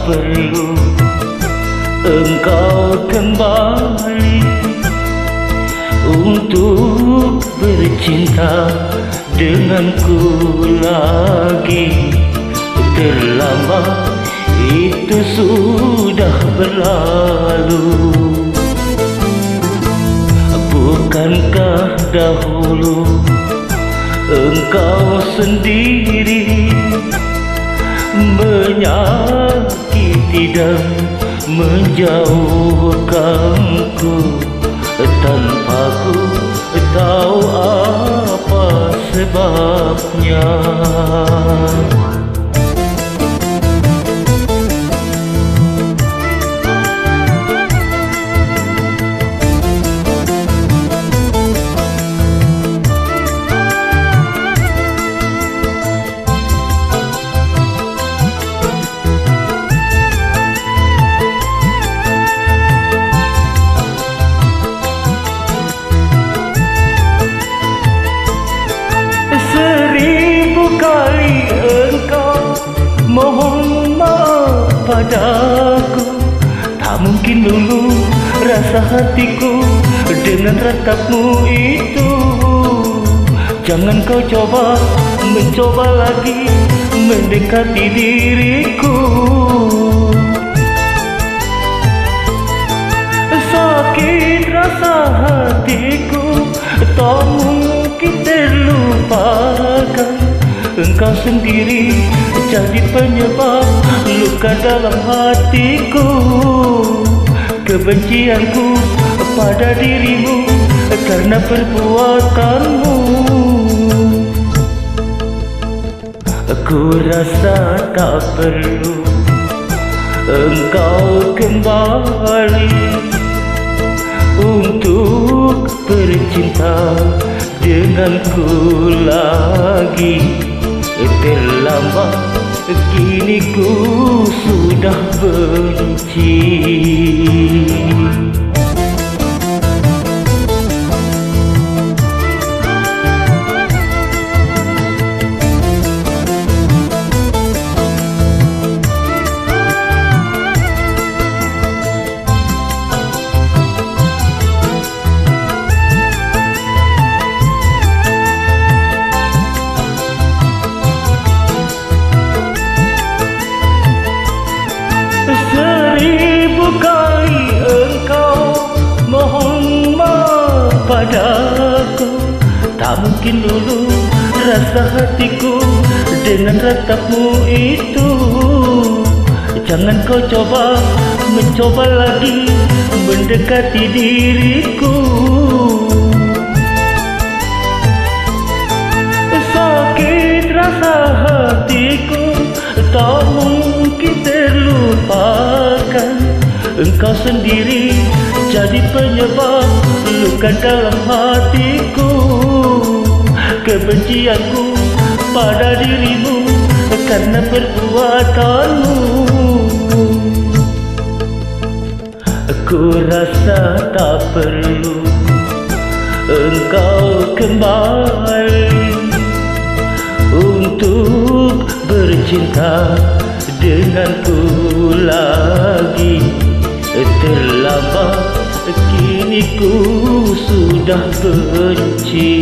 perlu engkau kembali untuk bercinta denganku lagi. Terlambat, itu sudah berlalu. Bukankah dahulu engkau sendiri menyakiti dan menjauhkanku tanpa ku tahu apa sebabnya. Mohon maaf padaku, tak mungkin dulu rasa hatiku dengan ratapmu itu. Jangan kau mencoba lagi mendekati diriku. Sakit rasa hatiku tak mungkin terlupakan. Engkau sendiri jadi penyebab luka dalam hatiku. Kebencianku pada dirimu karena perbuatanmu. Aku rasa tak perlu engkau kembali untuk bercinta denganku lagi. Terlambat, kini ku sudah benci. Padaku tak mungkin dulu rasa hatiku dengan ratapmu itu. Jangan kau mencoba lagi mendekati diriku. Sakit rasa hatiku tak mungkin terlupakan. Engkau sendiri jadi penyebab luka dalam hatiku. Kebencianku pada dirimu karena perbuatanmu. Aku rasa tak perlu engkau kembali untuk bercinta denganku lagi. Terlambat, kini ku sudah benci.